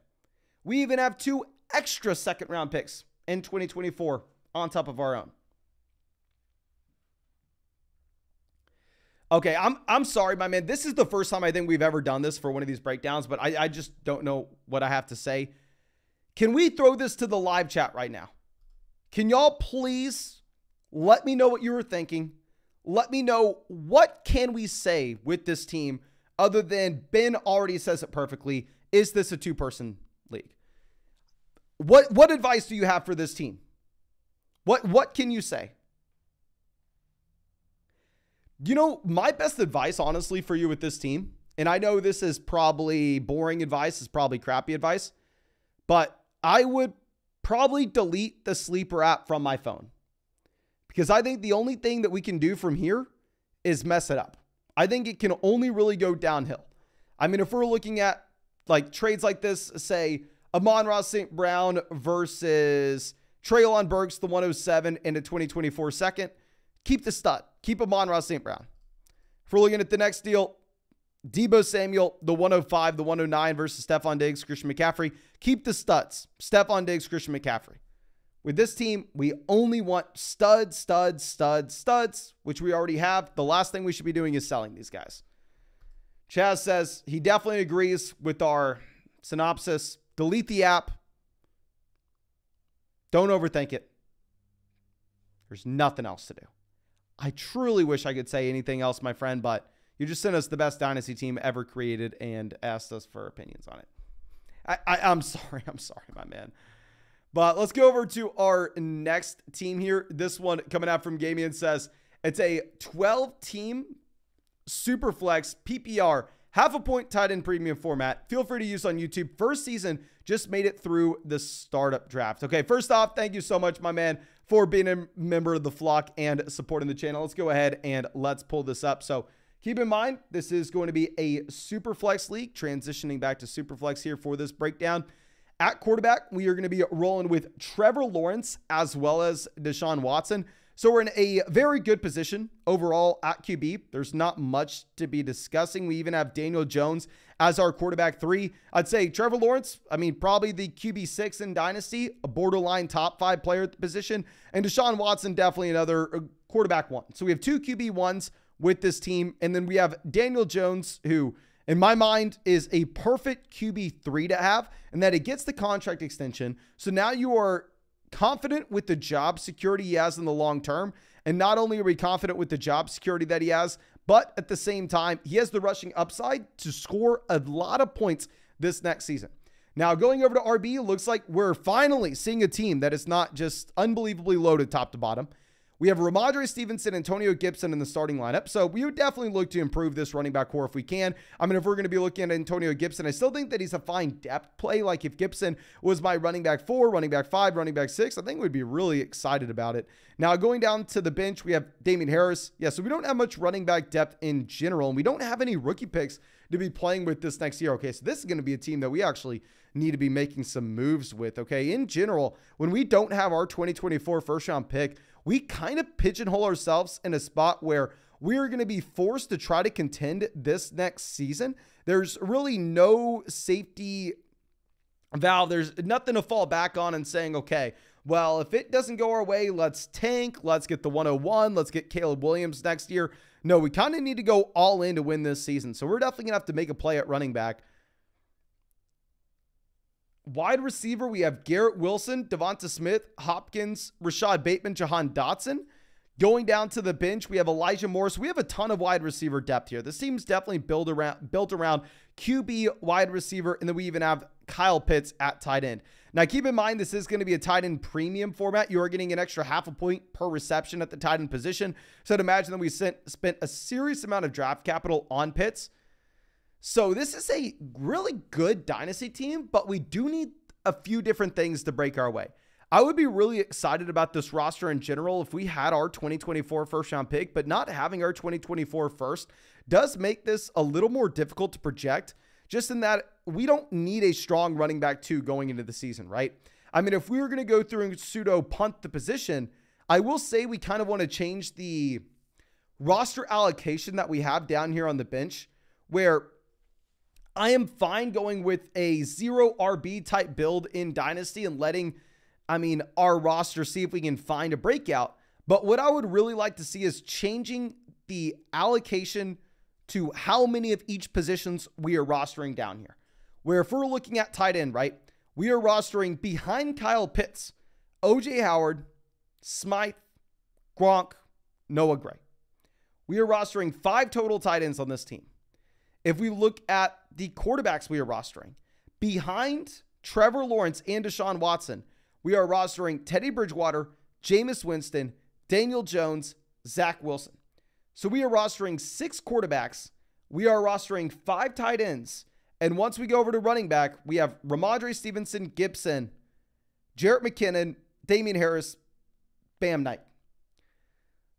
We even have 2 extra second-round picks in 2024 on top of our own. Okay, I'm sorry, my man. This is the first time I think we've ever done this for one of these breakdowns, but I just don't know what I have to say. Can we throw this to the live chat right now? Can y'all please let me know what you were thinking? Let me know what can we say with this team other than Ben already says it perfectly. Is this a 2-person league? What advice do you have for this team? What can you say? You know, my best advice, honestly, for you with this team, and I know this is probably boring advice, it's probably crappy advice, but I would probably delete the Sleeper app from my phone because I think the only thing that we can do from here is mess it up. I think it can only really go downhill. I mean, if we're looking at like trades like this, say Amon-Ra St. Brown versus Treylon Burks, the 107 and a 2024 second, keep the stud. Keep Amon-Ra St. Brown. If we're looking at the next deal, Deebo Samuel, the 105, the 109 versus Stephon Diggs, Christian McCaffrey. Keep the studs. Stephon Diggs, Christian McCaffrey. With this team, we only want studs, studs, studs, studs, which we already have. The last thing we should be doing is selling these guys. Chaz says he definitely agrees with our synopsis. Delete the app. Don't overthink it. There's nothing else to do. I truly wish I could say anything else, my friend, but you just sent us the best Dynasty team ever created and asked us for opinions on it. I'm sorry, my man. But let's go over to our next team here. This one coming out from Gamian says it's a 12-team Superflex PPR half a point tight end premium format. Feel free to use on YouTube. First season, just made it through the startup draft. Okay, first off, thank you so much, my man, for being a member of the flock and supporting the channel. Let's go ahead and let's pull this up. So keep in mind, this is going to be a Superflex league, transitioning back to Superflex here for this breakdown. At quarterback, we are going to be rolling with Trevor Lawrence as well as Deshaun Watson. So we're in a very good position overall at QB. There's not much to be discussing. We even have Daniel Jones as our quarterback 3. I'd say Trevor Lawrence, I mean, probably the QB 6 in Dynasty, a borderline top 5 player at the position. And Deshaun Watson, definitely another quarterback 1. So we have 2 QB 1s with this team. And then we have Daniel Jones, who in my mind is a perfect QB 3 to have, and that it gets the contract extension. So now you are confident with the job security he has in the long term. And not only are we confident with the job security that he has, but at the same time, he has the rushing upside to score a lot of points this next season. Now, going over to RB, it looks like we're finally seeing a team that is not just unbelievably loaded top to bottom. We have Ramondre Stevenson, Antonio Gibson in the starting lineup. So we would definitely look to improve this running back core if we can. I mean, if we're going to be looking at Antonio Gibson, I still think that he's a fine depth play. Like if Gibson was my running back 4, running back 5, running back 6, I think we'd be really excited about it. Now going down to the bench, we have Damian Harris. Yeah, so we don't have much running back depth in general, and we don't have any rookie picks to be playing with this next year. Okay, so this is going to be a team that we actually need to be making some moves with. Okay, in general, when we don't have our 2024 first round pick, we kind of pigeonhole ourselves in a spot where we're going to be forced to try to contend this next season. There's really no safety valve. There's nothing to fall back on and saying, okay, well, if it doesn't go our way, let's tank. Let's get the 101. Let's get Caleb Williams next year. No, we kind of need to go all in to win this season. So we're definitely going to have to make a play at running back. Wide receiver, we have Garrett Wilson, Devonta Smith, Hopkins, Rashad Bateman, Jahan Dotson. Going down to the bench, we have Elijah Morris. We have a ton of wide receiver depth here. This team's definitely built around QB wide receiver, and then we even have Kyle Pitts at tight end. Now, keep in mind, this is going to be a tight end premium format. You are getting an extra half a point per reception at the tight end position. So I'd imagine that we spent a serious amount of draft capital on Pitts. So this is a really good dynasty team, but we do need a few different things to break our way. I would be really excited about this roster in general if we had our 2024 first round pick, but not having our 2024 first does make this a little more difficult to project, just in that we don't need a strong running back 2 going into the season, right? I mean, if we were going to go through and pseudo punt the position, I will say we kind of want to change the roster allocation that we have down here on the bench, where I am fine going with a 0 RB type build in Dynasty and letting, our roster see if we can find a breakout. But what I would really like to see is changing the allocation to how many of each positions we are rostering down here. Where if we're looking at tight end, right, we are rostering behind Kyle Pitts, OJ Howard, Smythe, Gronk, Noah Gray. We are rostering 5 total tight ends on this team. If we look at the quarterbacks we are rostering, behind Trevor Lawrence and Deshaun Watson, we are rostering Teddy Bridgewater, Jameis Winston, Daniel Jones, Zach Wilson. So we are rostering 6 quarterbacks. We are rostering 5 tight ends. And once we go over to running back, we have Ramondre Stevenson, Gibson, Jarrett McKinnon, Damian Harris, Bam Knight.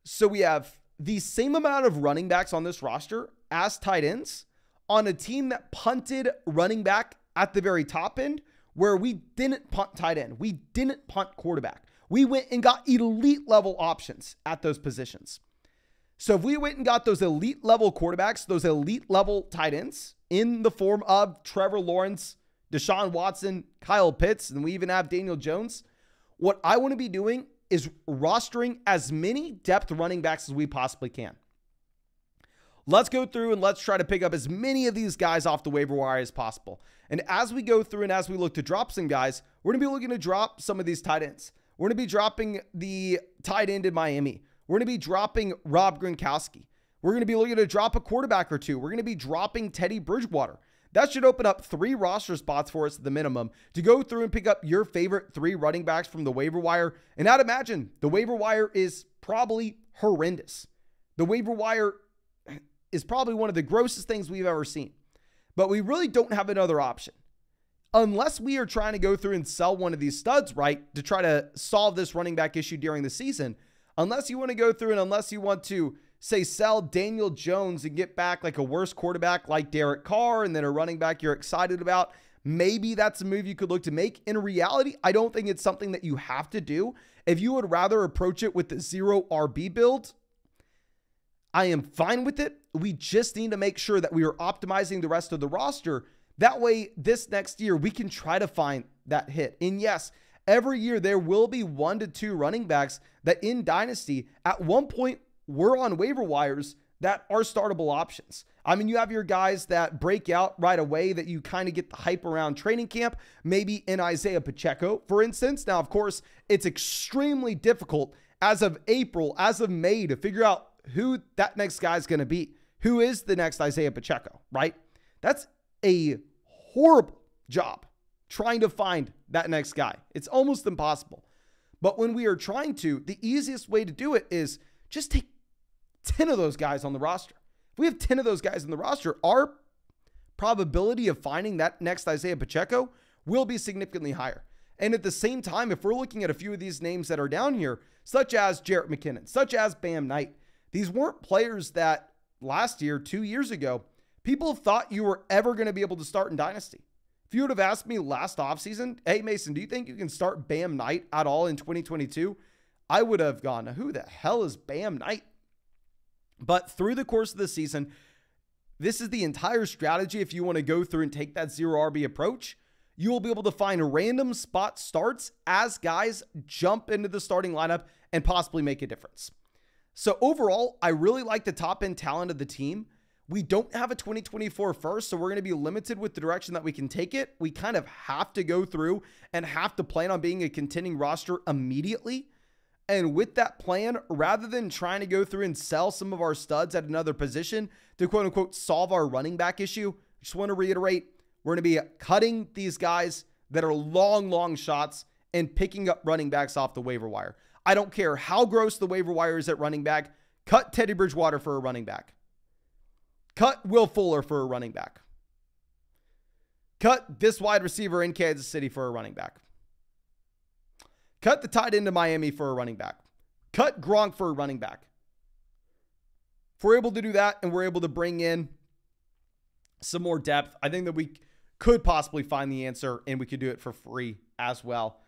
So we have the same amount of running backs on this roster as tight ends on a team that punted running back at the very top end, where we didn't punt tight end. We didn't punt quarterback. We went and got elite level options at those positions. So if we went and got those elite level quarterbacks, those elite level tight ends in the form of Trevor Lawrence, Deshaun Watson, Kyle Pitts, and we even have Daniel Jones, what I want to be doing is rostering as many depth running backs as we possibly can. Let's go through and let's try to pick up as many of these guys off the waiver wire as possible. And as we go through and as we look to drop some guys, we're going to be looking to drop some of these tight ends. We're going to be dropping the tight end in Miami. We're going to be dropping Rob Gronkowski. We're going to be looking to drop a quarterback or 2. We're going to be dropping Teddy Bridgewater. That should open up 3 roster spots for us at the minimum to go through and pick up your favorite 3 running backs from the waiver wire. And I'd imagine the waiver wire is probably horrendous. The waiver wire is probably one of the grossest things we've ever seen. But we really don't have another option. Unless we are trying to go through and sell one of these studs, right, to try to solve this running back issue during the season, unless you want to go through and unless you want to, say, sell Daniel Jones and get back like a worse quarterback like Derek Carr and then a running back you're excited about, maybe that's a move you could look to make. In reality, I don't think it's something that you have to do. If you would rather approach it with the 0 RB build, I am fine with it. We just need to make sure that we are optimizing the rest of the roster. That way, this next year, we can try to find that hit. And yes, every year there will be 1 to 2 running backs that in Dynasty at one point were on waiver wires that are startable options. I mean, you have your guys that break out right away that you kind of get the hype around training camp, maybe in Isaiah Pacheco, for instance. Now, of course, it's extremely difficult as of April, as of May, to figure out who that next guy is going to be. Who is the next Isaiah Pacheco, right? That's a horrible job trying to find that next guy. It's almost impossible. But when we are trying to, the easiest way to do it is just take 10 of those guys on the roster. If we have 10 of those guys on the roster, our probability of finding that next Isaiah Pacheco will be significantly higher. And at the same time, if we're looking at a few of these names that are down here, such as Jarrett McKinnon, such as Bam Knight, these weren't players that last year, 2 years ago, people thought you were ever going to be able to start in Dynasty. If you would have asked me last offseason, hey, Mason, do you think you can start Bam Knight at all in 2022? I would have gone, who the hell is Bam Knight? But through the course of the season, this is the entire strategy. If you want to go through and take that 0 RB approach, you will be able to find random spot starts as guys jump into the starting lineup and possibly make a difference. So overall, I really like the top end talent of the team. We don't have a 2024 first, so we're going to be limited with the direction that we can take it. We kind of have to go through and have to plan on being a contending roster immediately. And with that plan, rather than trying to go through and sell some of our studs at another position to quote unquote solve our running back issue, I just want to reiterate, we're going to be cutting these guys that are long shots and picking up running backs off the waiver wire. I don't care how gross the waiver wire is at running back. Cut Teddy Bridgewater for a running back. Cut Will Fuller for a running back. Cut this wide receiver in Kansas City for a running back. Cut the tight end to Miami for a running back. Cut Gronk for a running back. If we're able to do that and we're able to bring in some more depth, I think that we could possibly find the answer and we could do it for free as well.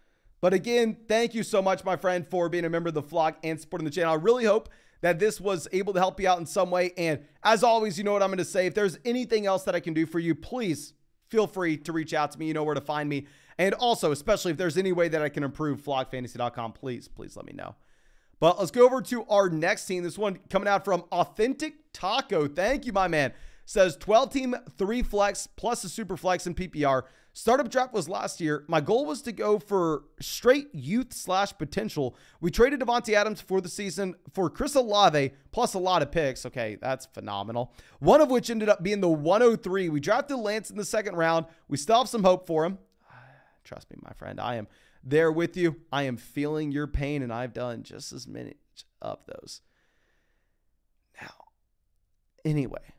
But again, thank you so much, my friend, for being a member of the vlog and supporting the channel. I really hope that this was able to help you out in some way. And as always, you know what I'm going to say. If there's anything else that I can do for you, please feel free to reach out to me. You know where to find me. And also, especially if there's any way that I can improve vlogfantasy.com, please let me know. But let's go over to our next team. This one coming out from Authentic Taco. Thank you, my man. Says 12-team, 3 flex, plus a super flex in PPR. Startup draft was last year. My goal was to go for straight youth/potential. We traded Devontae Adams for the season for Chris Olave, plus a lot of picks. Okay, that's phenomenal. One of which ended up being the 103. We drafted Lance in the 2nd round. We still have some hope for him. Trust me, my friend, I am there with you. I am feeling your pain, and I've done just as many of those. Now, anyway.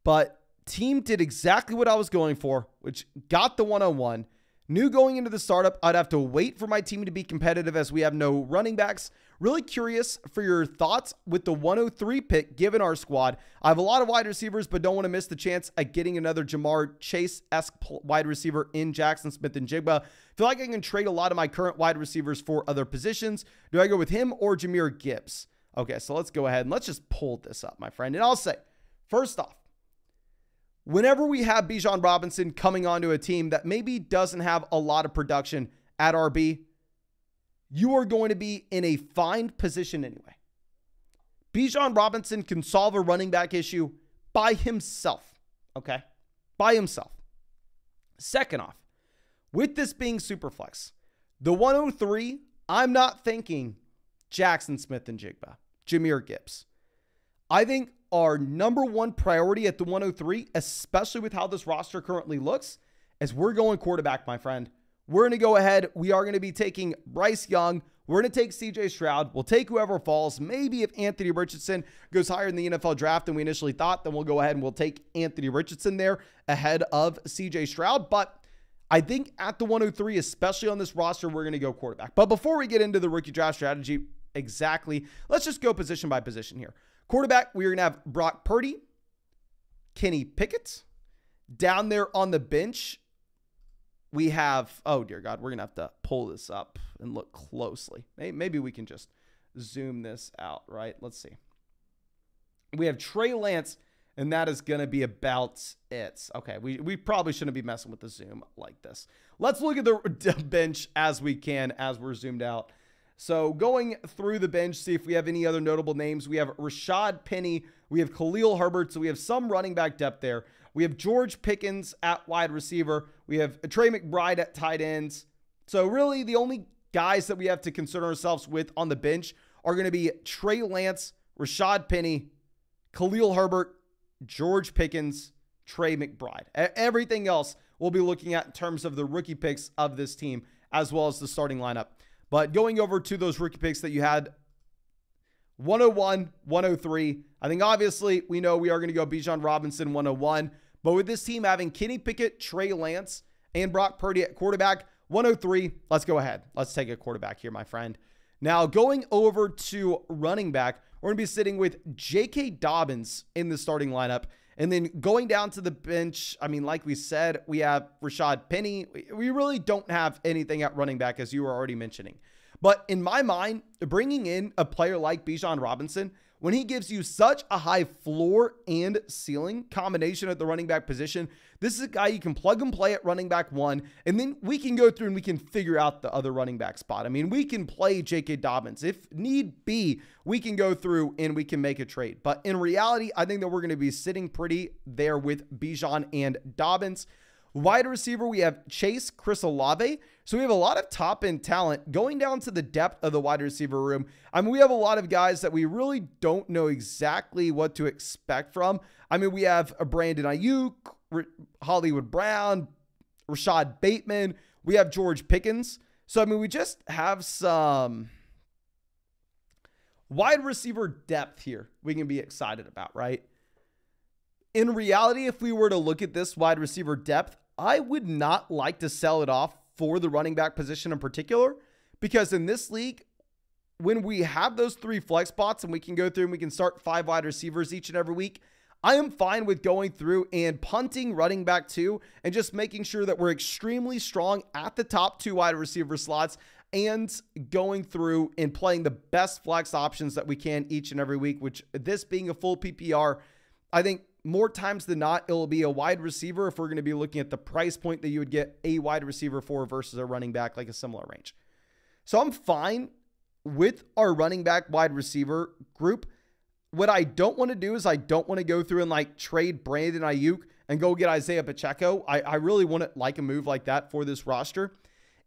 But team did exactly what I was going for, which got the 101. Knew going into the startup, I'd have to wait for my team to be competitive as we have no running backs. Really curious for your thoughts with the 103 pick given our squad. I have a lot of wide receivers, but don't want to miss the chance at getting another Jamar Chase-esque wide receiver in Jackson Smith-Njigba. Feel like I can trade a lot of my current wide receivers for other positions. Do I go with him or Jahmyr Gibbs? Okay, so let's go ahead and let's just pull this up, my friend. And I'll say, first off, whenever we have Bijan Robinson coming onto a team that maybe doesn't have a lot of production at RB, you are going to be in a fine position anyway. Bijan Robinson can solve a running back issue by himself, okay? By himself. Second off, with this being Superflex, the 103, I'm not thinking Jackson Smith-Njigba, Jahmyr Gibbs. I think our number one priority at the 103, especially with how this roster currently looks, is we're going quarterback, my friend. We're going to go ahead. We are going to be taking Bryce Young. We're going to take CJ Stroud. We'll take whoever falls. Maybe if Anthony Richardson goes higher in the NFL draft than we initially thought, then we'll go ahead and we'll take Anthony Richardson there ahead of CJ Stroud. But I think at the 103, especially on this roster, we're going to go quarterback. But before we get into the rookie draft strategy exactly, let's just go position by position here. Quarterback, we're going to have Brock Purdy, Kenny Pickett. Down there on the bench, we have, oh dear God, we're going to have to pull this up and look closely. Maybe we can just zoom this out, right? Let's see. We have Trey Lance, and that is going to be about it. Okay, we probably shouldn't be messing with the zoom like this. Let's look at the bench as we can as we're zoomed out. So going through the bench, see if we have any other notable names. We have Rashad Penny. We have Khalil Herbert. So we have some running back depth there. We have George Pickens at wide receiver. We have Trey McBride at tight ends. So really the only guys that we have to concern ourselves with on the bench are going to be Trey Lance, Rashad Penny, Khalil Herbert, George Pickens, Trey McBride. Everything else we'll be looking at in terms of the rookie picks of this team, as well as the starting lineup. But going over to those rookie picks that you had, 101, 103, I think obviously we know we are going to go Bijan Robinson 101. But with this team having Kenny Pickett, Trey Lance, and Brock Purdy at quarterback, 103, let's go ahead. Let's take a quarterback here, my friend. Now, going over to running back, we're going to be sitting with J.K. Dobbins in the starting lineup. And then going down to the bench, I mean, like we said, we have Rashad Penny. We really don't have anything at running back, as you were already mentioning. But in my mind, bringing in a player like Bijan Robinson, when he gives you such a high floor and ceiling combination at the running back position, this is a guy you can plug and play at running back 1, and then we can go through and we can figure out the other running back spot. I mean, we can play J.K. Dobbins. If need be, we can go through and we can make a trade. But in reality, I think that we're going to be sitting pretty there with Bijan and Dobbins. Wide receiver, we have Chase, Chris Olave. So we have a lot of top-end talent. Going down to the depth of the wide receiver room, I mean, we have a lot of guys that we really don't know exactly what to expect from. I mean, we have a Brandon Ayuk, Hollywood Brown, Rashad Bateman. We have George Pickens. So, I mean, we just have some wide receiver depth here we can be excited about, right? In reality, if we were to look at this wide receiver depth, I would not like to sell it off for the running back position in particular, because in this league, when we have those 3 flex spots and we can go through and we can start 5 wide receivers each and every week, I am fine with going through and punting running back 2 and just making sure that we're extremely strong at the top 2 wide receiver slots and going through and playing the best flex options that we can each and every week, which this being a full PPR, I think more times than not, it'll be a wide receiver if we're going to be looking at the price point that you would get a wide receiver for versus a running back, like a similar range. So I'm fine with our running back wide receiver group. What I don't want to do is I don't want to go through and like trade Brandon Ayuk and go get Isaiah Pacheco. I really wouldn't like a move like that for this roster.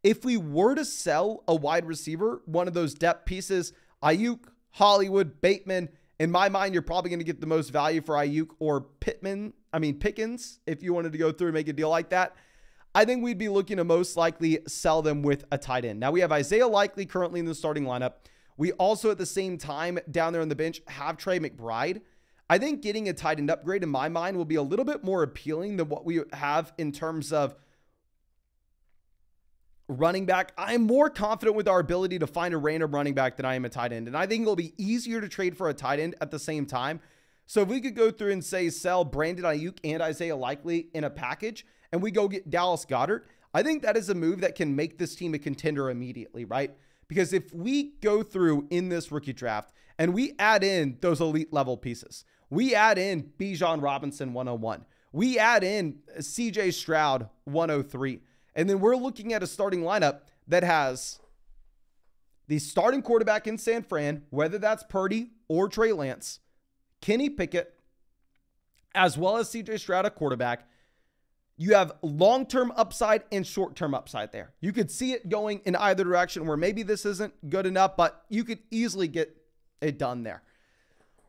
If we were to sell a wide receiver, one of those depth pieces, Ayuk, Hollywood, Bateman, in my mind, you're probably going to get the most value for Ayuk or Pickens, if you wanted to go through and make a deal like that. I think we'd be looking to most likely sell them with a tight end. Now, we have Isaiah Likely currently in the starting lineup. We also, at the same time, down there on the bench, have Trey McBride. I think getting a tight end upgrade, in my mind, will be a little bit more appealing than what we have in terms of running back. I'm more confident with our ability to find a random running back than I am a tight end. And I think it'll be easier to trade for a tight end at the same time. So if we could go through and say sell Brandon Ayuk and Isaiah Likely in a package, and we go get Dallas Goedert, I think that is a move that can make this team a contender immediately, right? Because if we go through in this rookie draft and we add in those elite level pieces, we add in Bijan Robinson 101, we add in CJ Stroud 103, and then we're looking at a starting lineup that has the starting quarterback in San Fran, whether that's Purdy or Trey Lance, Kenny Pickett, as well as CJ Stroud at quarterback. You have long-term upside and short-term upside there. You could see it going in either direction where maybe this isn't good enough, but you could easily get it done there.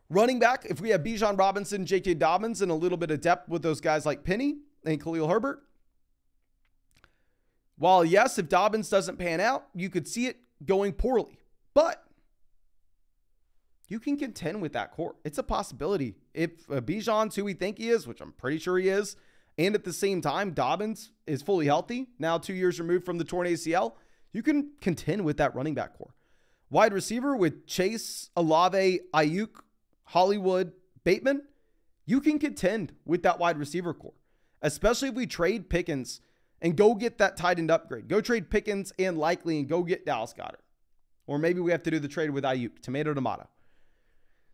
Running back, if we have Bijan Robinson, J.K. Dobbins, and a little bit of depth with those guys like Penny and Khalil Herbert. While, yes, if Dobbins doesn't pan out, you could see it going poorly. But you can contend with that core. It's a possibility. If Bijan's who we think he is, which I'm pretty sure he is, and at the same time, Dobbins is fully healthy, now 2 years removed from the torn ACL, you can contend with that running back core. Wide receiver with Chase, Olave, Ayuk, Hollywood, Bateman, you can contend with that wide receiver core, especially if we trade Pickens and go get that tight end upgrade. Go trade Pickens and Likely and go get Dallas Goedert. Or maybe we have to do the trade with Ayuk, tomato.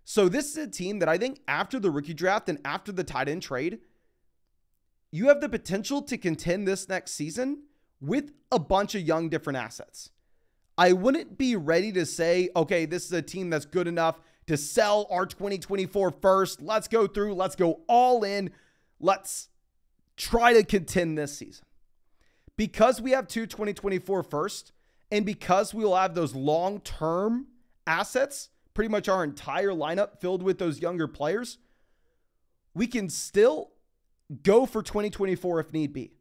So this is a team that I think after the rookie draft and after the tight end trade, you have the potential to contend this next season with a bunch of young different assets. I wouldn't be ready to say, okay, this is a team that's good enough to sell our 2024 first. Let's go through. Let's go all in. Let's try to contend this season. Because we have 2024 first, and because we will have those long-term assets, pretty much our entire lineup filled with those younger players, we can still go for 2024 if need be.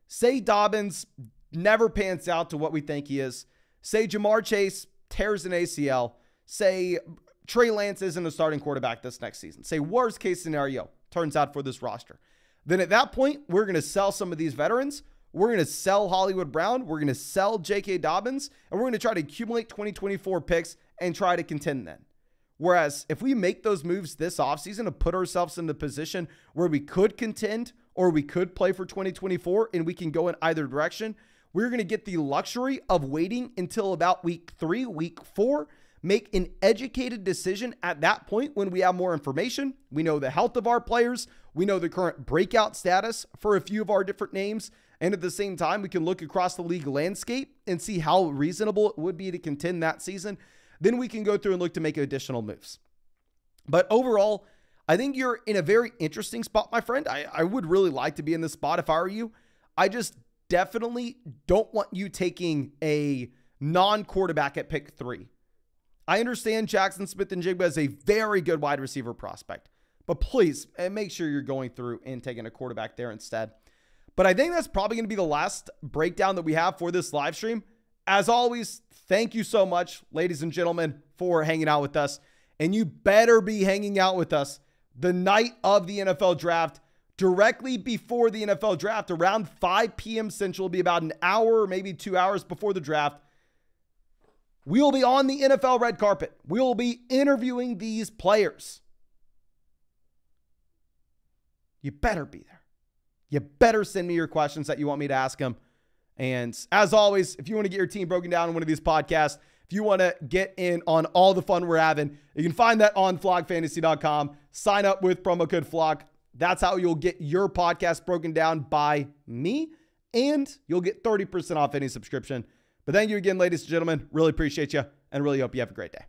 Say Dobbins never pans out to what we think he is. Say Jamar Chase tears an ACL. Say Trey Lance isn't a starting quarterback this next season. Say worst case scenario turns out for this roster. Then at that point, we're going to sell some of these veterans. We're going to sell Hollywood Brown. We're going to sell J.K. Dobbins. And we're going to try to accumulate 2024 picks and try to contend then. Whereas if we make those moves this offseason to put ourselves in the position where we could contend or we could play for 2024 and we can go in either direction, we're going to get the luxury of waiting until about week 3, week 4, make an educated decision at that point when we have more information. We know the health of our players. We know the current breakout status for a few of our different names. And at the same time, we can look across the league landscape and see how reasonable it would be to contend that season. Then we can go through and look to make additional moves. But overall, I think you're in a very interesting spot, my friend. I would really like to be in this spot if I were you. I just definitely don't want you taking a non-quarterback at pick 3. I understand Jackson Smith-Njigba is a very good wide receiver prospect, but please make sure you're going through and taking a quarterback there instead. But I think that's probably going to be the last breakdown that we have for this live stream. As always, thank you so much, ladies and gentlemen, for hanging out with us. And you better be hanging out with us the night of the NFL draft, directly before the NFL draft, around 5 p.m. Central. It'll be about an hour, maybe 2 hours before the draft. We will be on the NFL red carpet. We will be interviewing these players. You better be there. You better send me your questions that you want me to ask them. And as always, if you want to get your team broken down in one of these podcasts, if you want to get in on all the fun we're having, you can find that on flogfantasy.com. Sign up with promo code FLOG. That's how you'll get your podcast broken down by me, and you'll get 30% off any subscription. But thank you again, ladies and gentlemen. Really appreciate you, and really hope you have a great day.